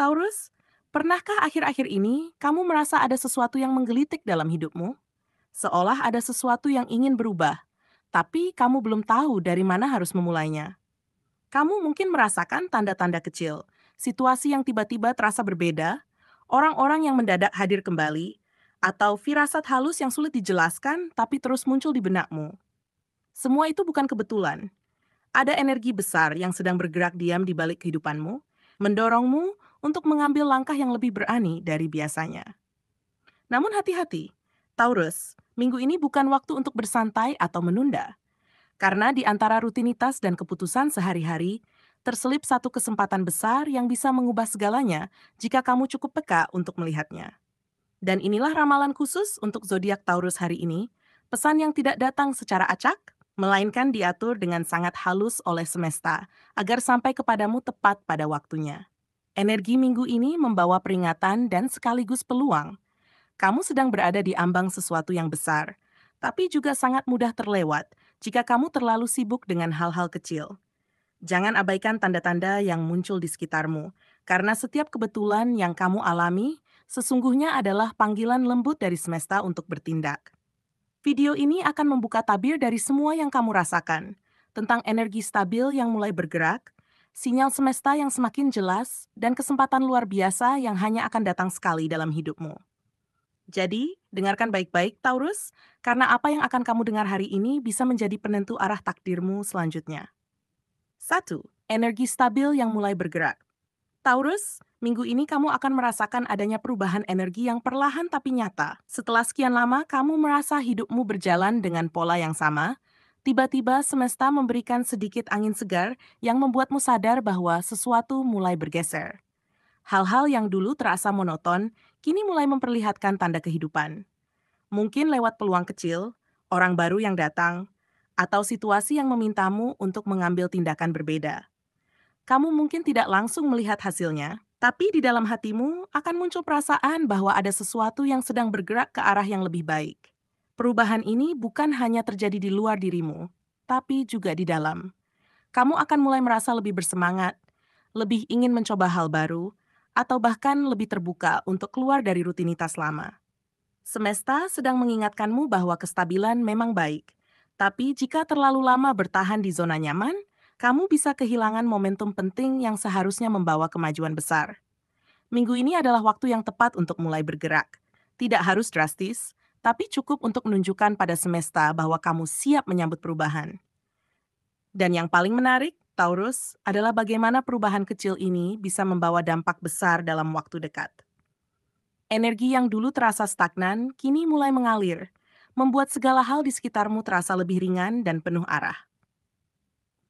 Taurus, pernahkah akhir-akhir ini kamu merasa ada sesuatu yang menggelitik dalam hidupmu? Seolah ada sesuatu yang ingin berubah, tapi kamu belum tahu dari mana harus memulainya. Kamu mungkin merasakan tanda-tanda kecil, situasi yang tiba-tiba terasa berbeda, orang-orang yang mendadak hadir kembali, atau firasat halus yang sulit dijelaskan tapi terus muncul di benakmu. Semua itu bukan kebetulan. Ada energi besar yang sedang bergerak diam di balik kehidupanmu, mendorongmu untuk mengambil langkah yang lebih berani dari biasanya. Namun hati-hati, Taurus, minggu ini bukan waktu untuk bersantai atau menunda. Karena di antara rutinitas dan keputusan sehari-hari, terselip satu kesempatan besar yang bisa mengubah segalanya jika kamu cukup peka untuk melihatnya. Dan inilah ramalan khusus untuk zodiak Taurus hari ini, pesan yang tidak datang secara acak, melainkan diatur dengan sangat halus oleh semesta agar sampai kepadamu tepat pada waktunya. Energi minggu ini membawa peringatan dan sekaligus peluang. Kamu sedang berada di ambang sesuatu yang besar, tapi juga sangat mudah terlewat jika kamu terlalu sibuk dengan hal-hal kecil. Jangan abaikan tanda-tanda yang muncul di sekitarmu, karena setiap kebetulan yang kamu alami sesungguhnya adalah panggilan lembut dari semesta untuk bertindak. Video ini akan membuka tabir dari semua yang kamu rasakan, tentang energi stabil yang mulai bergerak, sinyal semesta yang semakin jelas, dan kesempatan luar biasa yang hanya akan datang sekali dalam hidupmu. Jadi, dengarkan baik-baik, Taurus, karena apa yang akan kamu dengar hari ini bisa menjadi penentu arah takdirmu selanjutnya. 1. Energi stabil yang mulai bergerak. Taurus, minggu ini kamu akan merasakan adanya perubahan energi yang perlahan tapi nyata. Setelah sekian lama kamu merasa hidupmu berjalan dengan pola yang sama, tiba-tiba semesta memberikan sedikit angin segar yang membuatmu sadar bahwa sesuatu mulai bergeser. Hal-hal yang dulu terasa monoton, kini mulai memperlihatkan tanda kehidupan. Mungkin lewat peluang kecil, orang baru yang datang, atau situasi yang memintamu untuk mengambil tindakan berbeda. Kamu mungkin tidak langsung melihat hasilnya, tapi di dalam hatimu akan muncul perasaan bahwa ada sesuatu yang sedang bergerak ke arah yang lebih baik. Perubahan ini bukan hanya terjadi di luar dirimu, tapi juga di dalam. Kamu akan mulai merasa lebih bersemangat, lebih ingin mencoba hal baru, atau bahkan lebih terbuka untuk keluar dari rutinitas lama. Semesta sedang mengingatkanmu bahwa kestabilan memang baik, tapi jika terlalu lama bertahan di zona nyaman, kamu bisa kehilangan momentum penting yang seharusnya membawa kemajuan besar. Minggu ini adalah waktu yang tepat untuk mulai bergerak. Tidak harus drastis, tapi cukup untuk menunjukkan pada semesta bahwa kamu siap menyambut perubahan. Dan yang paling menarik, Taurus, adalah bagaimana perubahan kecil ini bisa membawa dampak besar dalam waktu dekat. Energi yang dulu terasa stagnan, kini mulai mengalir, membuat segala hal di sekitarmu terasa lebih ringan dan penuh arah.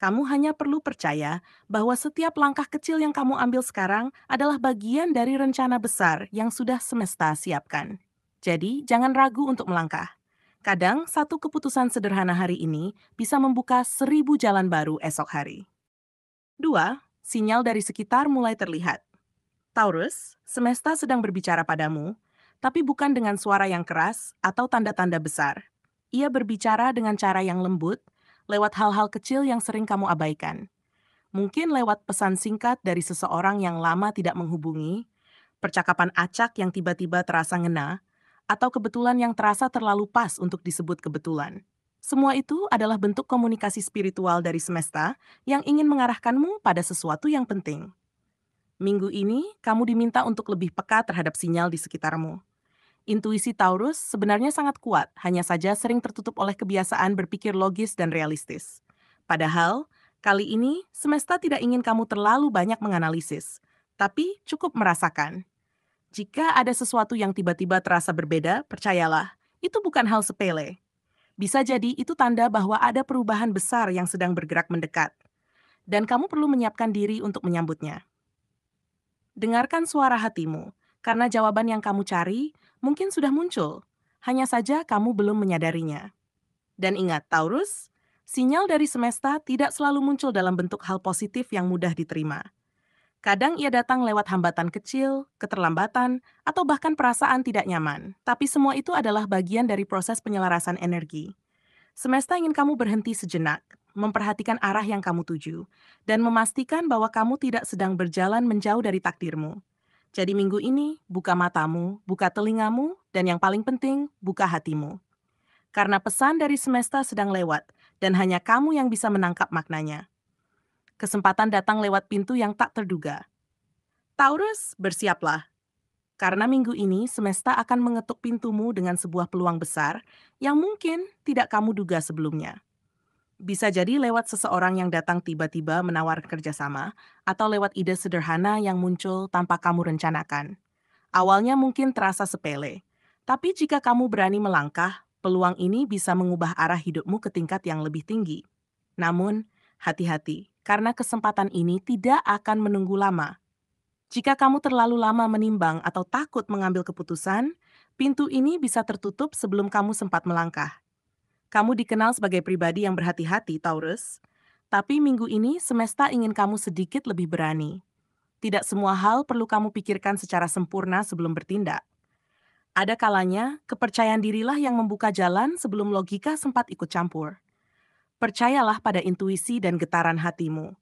Kamu hanya perlu percaya bahwa setiap langkah kecil yang kamu ambil sekarang adalah bagian dari rencana besar yang sudah semesta siapkan. Jadi, jangan ragu untuk melangkah. Kadang, satu keputusan sederhana hari ini bisa membuka 1.000 jalan baru esok hari. 2. Sinyal dari sekitar mulai terlihat. Taurus, semesta sedang berbicara padamu, tapi bukan dengan suara yang keras atau tanda-tanda besar. Ia berbicara dengan cara yang lembut, lewat hal-hal kecil yang sering kamu abaikan. Mungkin lewat pesan singkat dari seseorang yang lama tidak menghubungi, percakapan acak yang tiba-tiba terasa ngena, atau kebetulan yang terasa terlalu pas untuk disebut kebetulan. Semua itu adalah bentuk komunikasi spiritual dari semesta yang ingin mengarahkanmu pada sesuatu yang penting. Minggu ini, kamu diminta untuk lebih peka terhadap sinyal di sekitarmu. Intuisi Taurus sebenarnya sangat kuat, hanya saja sering tertutup oleh kebiasaan berpikir logis dan realistis. Padahal, kali ini semesta tidak ingin kamu terlalu banyak menganalisis, tapi cukup merasakan. Jika ada sesuatu yang tiba-tiba terasa berbeda, percayalah, itu bukan hal sepele. Bisa jadi itu tanda bahwa ada perubahan besar yang sedang bergerak mendekat, dan kamu perlu menyiapkan diri untuk menyambutnya. Dengarkan suara hatimu, karena jawaban yang kamu cari mungkin sudah muncul, hanya saja kamu belum menyadarinya. Dan ingat, Taurus, sinyal dari semesta tidak selalu muncul dalam bentuk hal positif yang mudah diterima. Kadang ia datang lewat hambatan kecil, keterlambatan, atau bahkan perasaan tidak nyaman. Tapi semua itu adalah bagian dari proses penyelarasan energi. Semesta ingin kamu berhenti sejenak, memperhatikan arah yang kamu tuju, dan memastikan bahwa kamu tidak sedang berjalan menjauh dari takdirmu. Jadi minggu ini, buka matamu, buka telingamu, dan yang paling penting, buka hatimu. Karena pesan dari semesta sedang lewat, dan hanya kamu yang bisa menangkap maknanya. Kesempatan datang lewat pintu yang tak terduga. Taurus, bersiaplah. Karena minggu ini semesta akan mengetuk pintumu dengan sebuah peluang besar yang mungkin tidak kamu duga sebelumnya. Bisa jadi lewat seseorang yang datang tiba-tiba menawarkan kerjasama, atau lewat ide sederhana yang muncul tanpa kamu rencanakan. Awalnya mungkin terasa sepele, tapi jika kamu berani melangkah, peluang ini bisa mengubah arah hidupmu ke tingkat yang lebih tinggi. Namun, hati-hati, karena kesempatan ini tidak akan menunggu lama. Jika kamu terlalu lama menimbang atau takut mengambil keputusan, pintu ini bisa tertutup sebelum kamu sempat melangkah. Kamu dikenal sebagai pribadi yang berhati-hati, Taurus. Tapi minggu ini semesta ingin kamu sedikit lebih berani. Tidak semua hal perlu kamu pikirkan secara sempurna sebelum bertindak. Ada kalanya, kepercayaan dirilah yang membuka jalan sebelum logika sempat ikut campur. Percayalah pada intuisi dan getaran hatimu.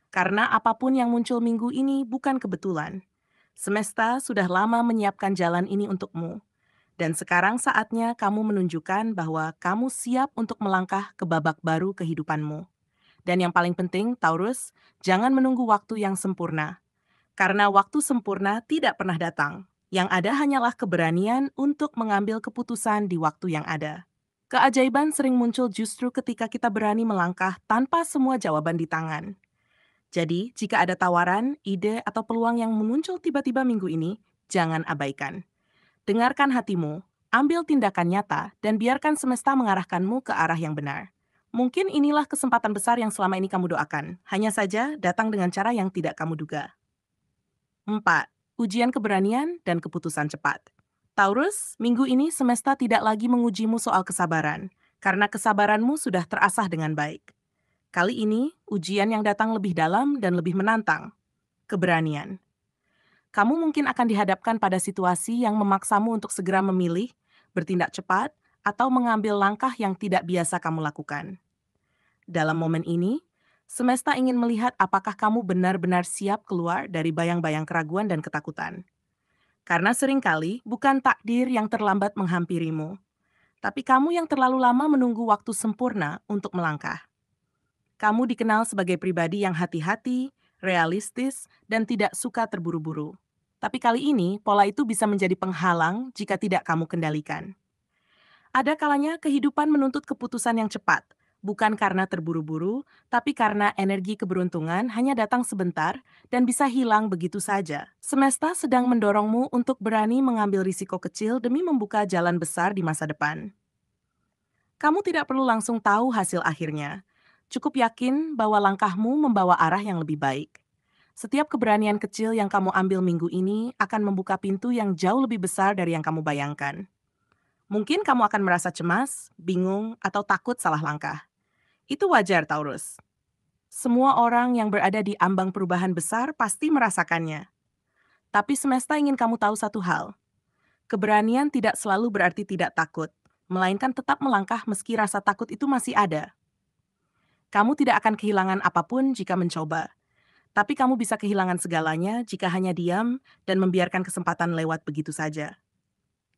Karena apapun yang muncul minggu ini bukan kebetulan. Semesta sudah lama menyiapkan jalan ini untukmu. Dan sekarang saatnya kamu menunjukkan bahwa kamu siap untuk melangkah ke babak baru kehidupanmu. Dan yang paling penting, Taurus, jangan menunggu waktu yang sempurna. Karena waktu sempurna tidak pernah datang. Yang ada hanyalah keberanian untuk mengambil keputusan di waktu yang ada. Keajaiban sering muncul justru ketika kita berani melangkah tanpa semua jawaban di tangan. Jadi, jika ada tawaran, ide, atau peluang yang muncul tiba-tiba minggu ini, jangan abaikan. Dengarkan hatimu, ambil tindakan nyata, dan biarkan semesta mengarahkanmu ke arah yang benar. Mungkin inilah kesempatan besar yang selama ini kamu doakan, hanya saja datang dengan cara yang tidak kamu duga. 4. Ujian keberanian dan keputusan cepat. Taurus, minggu ini semesta tidak lagi mengujimu soal kesabaran, karena kesabaranmu sudah terasah dengan baik. Kali ini, ujian yang datang lebih dalam dan lebih menantang. Keberanian. Kamu mungkin akan dihadapkan pada situasi yang memaksamu untuk segera memilih, bertindak cepat, atau mengambil langkah yang tidak biasa kamu lakukan. Dalam momen ini, semesta ingin melihat apakah kamu benar-benar siap keluar dari bayang-bayang keraguan dan ketakutan. Karena seringkali bukan takdir yang terlambat menghampirimu, tapi kamu yang terlalu lama menunggu waktu sempurna untuk melangkah. Kamu dikenal sebagai pribadi yang hati-hati, realistis, dan tidak suka terburu-buru. Tapi kali ini, pola itu bisa menjadi penghalang jika tidak kamu kendalikan. Ada kalanya kehidupan menuntut keputusan yang cepat, bukan karena terburu-buru, tapi karena energi keberuntungan hanya datang sebentar dan bisa hilang begitu saja. Semesta sedang mendorongmu untuk berani mengambil risiko kecil demi membuka jalan besar di masa depan. Kamu tidak perlu langsung tahu hasil akhirnya. Cukup yakin bahwa langkahmu membawa arah yang lebih baik. Setiap keberanian kecil yang kamu ambil minggu ini akan membuka pintu yang jauh lebih besar dari yang kamu bayangkan. Mungkin kamu akan merasa cemas, bingung, atau takut salah langkah. Itu wajar, Taurus. Semua orang yang berada di ambang perubahan besar pasti merasakannya. Tapi semesta ingin kamu tahu satu hal. Keberanian tidak selalu berarti tidak takut, melainkan tetap melangkah meski rasa takut itu masih ada. Kamu tidak akan kehilangan apapun jika mencoba. Tapi kamu bisa kehilangan segalanya jika hanya diam dan membiarkan kesempatan lewat begitu saja.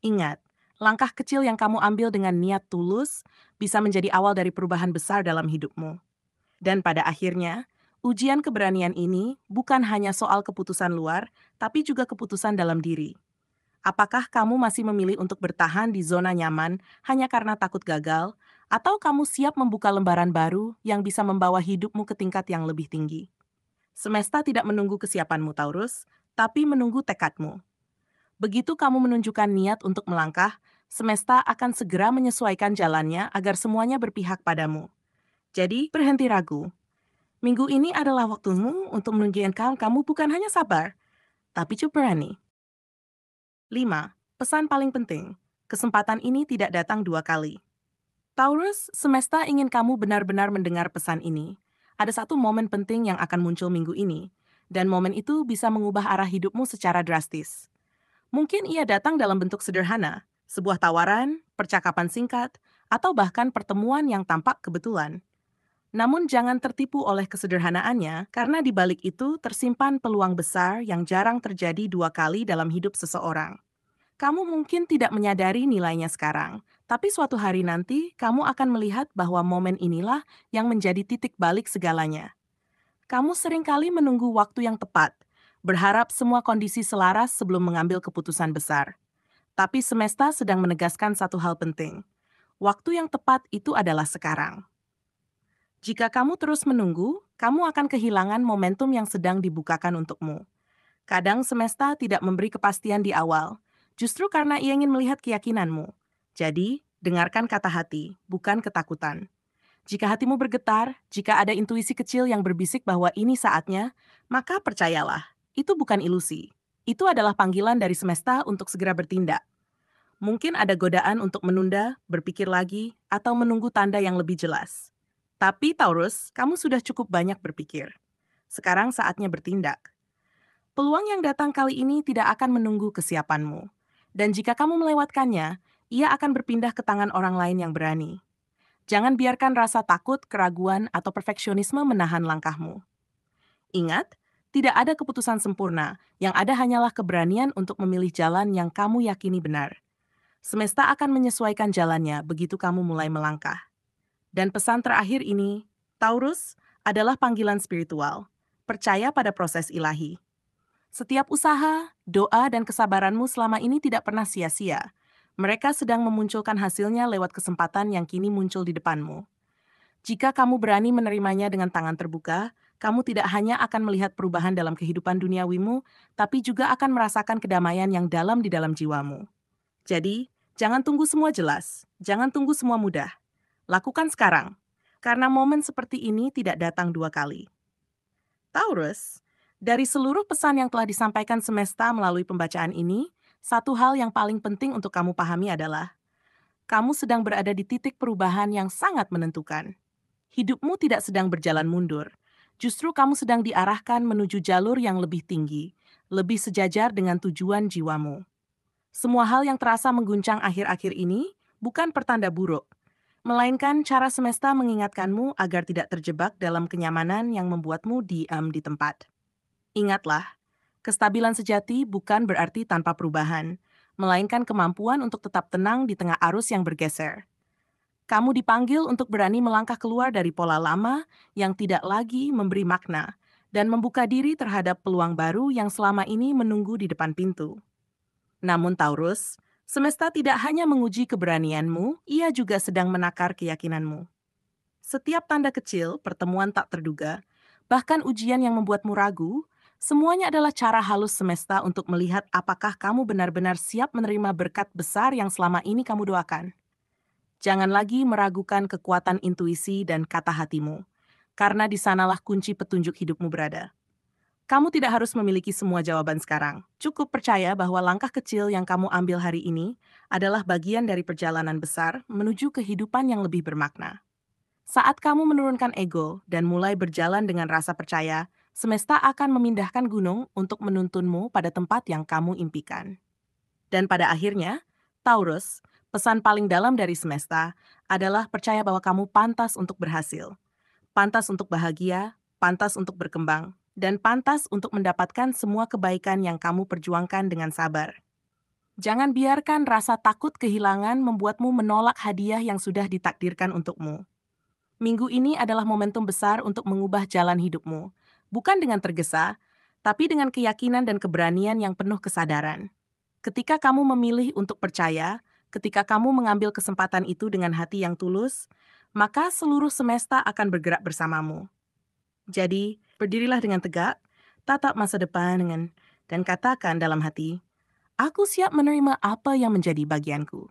Ingat, langkah kecil yang kamu ambil dengan niat tulus bisa menjadi awal dari perubahan besar dalam hidupmu. Dan pada akhirnya, ujian keberanian ini bukan hanya soal keputusan luar, tapi juga keputusan dalam diri. Apakah kamu masih memilih untuk bertahan di zona nyaman hanya karena takut gagal, atau kamu siap membuka lembaran baru yang bisa membawa hidupmu ke tingkat yang lebih tinggi? Semesta tidak menunggu kesiapanmu, Taurus, tapi menunggu tekadmu. Begitu kamu menunjukkan niat untuk melangkah, semesta akan segera menyesuaikan jalannya agar semuanya berpihak padamu. Jadi, berhenti ragu. Minggu ini adalah waktumu untuk menunjukkan kamu bukan hanya sabar, tapi juga berani. 5. Pesan paling penting. Kesempatan ini tidak datang dua kali. Taurus, semesta ingin kamu benar-benar mendengar pesan ini. Ada satu momen penting yang akan muncul minggu ini, dan momen itu bisa mengubah arah hidupmu secara drastis. Mungkin ia datang dalam bentuk sederhana, sebuah tawaran, percakapan singkat, atau bahkan pertemuan yang tampak kebetulan. Namun jangan tertipu oleh kesederhanaannya, karena di balik itu tersimpan peluang besar yang jarang terjadi dua kali dalam hidup seseorang. Kamu mungkin tidak menyadari nilainya sekarang, tapi suatu hari nanti kamu akan melihat bahwa momen inilah yang menjadi titik balik segalanya. Kamu seringkali menunggu waktu yang tepat, berharap semua kondisi selaras sebelum mengambil keputusan besar. Tapi semesta sedang menegaskan satu hal penting. Waktu yang tepat itu adalah sekarang. Jika kamu terus menunggu, kamu akan kehilangan momentum yang sedang dibukakan untukmu. Kadang semesta tidak memberi kepastian di awal, justru karena ia ingin melihat keyakinanmu. Jadi, dengarkan kata hati, bukan ketakutan. Jika hatimu bergetar, jika ada intuisi kecil yang berbisik bahwa ini saatnya, maka percayalah, itu bukan ilusi. Itu adalah panggilan dari semesta untuk segera bertindak. Mungkin ada godaan untuk menunda, berpikir lagi, atau menunggu tanda yang lebih jelas. Tapi Taurus, kamu sudah cukup banyak berpikir. Sekarang saatnya bertindak. Peluang yang datang kali ini tidak akan menunggu kesiapanmu. Dan jika kamu melewatkannya, ia akan berpindah ke tangan orang lain yang berani. Jangan biarkan rasa takut, keraguan, atau perfeksionisme menahan langkahmu. Ingat, tidak ada keputusan sempurna, yang ada hanyalah keberanian untuk memilih jalan yang kamu yakini benar. Semesta akan menyesuaikan jalannya begitu kamu mulai melangkah. Dan pesan terakhir ini, Taurus, adalah panggilan spiritual. Percaya pada proses ilahi. Setiap usaha, doa, dan kesabaranmu selama ini tidak pernah sia-sia. Mereka sedang memunculkan hasilnya lewat kesempatan yang kini muncul di depanmu. Jika kamu berani menerimanya dengan tangan terbuka, kamu tidak hanya akan melihat perubahan dalam kehidupan duniawimu, tapi juga akan merasakan kedamaian yang dalam di dalam jiwamu. Jadi, jangan tunggu semua jelas, jangan tunggu semua mudah. Lakukan sekarang, karena momen seperti ini tidak datang dua kali. Taurus, dari seluruh pesan yang telah disampaikan semesta melalui pembacaan ini, satu hal yang paling penting untuk kamu pahami adalah, kamu sedang berada di titik perubahan yang sangat menentukan. Hidupmu tidak sedang berjalan mundur. Justru kamu sedang diarahkan menuju jalur yang lebih tinggi, lebih sejajar dengan tujuan jiwamu. Semua hal yang terasa mengguncang akhir-akhir ini bukan pertanda buruk, melainkan cara semesta mengingatkanmu agar tidak terjebak dalam kenyamanan yang membuatmu diam di tempat. Ingatlah, kestabilan sejati bukan berarti tanpa perubahan, melainkan kemampuan untuk tetap tenang di tengah arus yang bergeser. Kamu dipanggil untuk berani melangkah keluar dari pola lama yang tidak lagi memberi makna dan membuka diri terhadap peluang baru yang selama ini menunggu di depan pintu. Namun Taurus, semesta tidak hanya menguji keberanianmu, ia juga sedang menakar keyakinanmu. Setiap tanda kecil, pertemuan tak terduga, bahkan ujian yang membuatmu ragu, semuanya adalah cara halus semesta untuk melihat apakah kamu benar-benar siap menerima berkat besar yang selama ini kamu doakan. Jangan lagi meragukan kekuatan intuisi dan kata hatimu, karena di sanalah kunci petunjuk hidupmu berada. Kamu tidak harus memiliki semua jawaban sekarang. Cukup percaya bahwa langkah kecil yang kamu ambil hari ini adalah bagian dari perjalanan besar menuju kehidupan yang lebih bermakna. Saat kamu menurunkan ego dan mulai berjalan dengan rasa percaya, semesta akan memindahkan gunung untuk menuntunmu pada tempat yang kamu impikan. Dan pada akhirnya, Taurus, pesan paling dalam dari semesta adalah percaya bahwa kamu pantas untuk berhasil, pantas untuk bahagia, pantas untuk berkembang, dan pantas untuk mendapatkan semua kebaikan yang kamu perjuangkan dengan sabar. Jangan biarkan rasa takut kehilangan membuatmu menolak hadiah yang sudah ditakdirkan untukmu. Minggu ini adalah momentum besar untuk mengubah jalan hidupmu, bukan dengan tergesa, tapi dengan keyakinan dan keberanian yang penuh kesadaran. Ketika kamu memilih untuk percaya, ketika kamu mengambil kesempatan itu dengan hati yang tulus, maka seluruh semesta akan bergerak bersamamu. Jadi, berdirilah dengan tegak, tatap masa depan dan katakan dalam hati, aku siap menerima apa yang menjadi bagianku.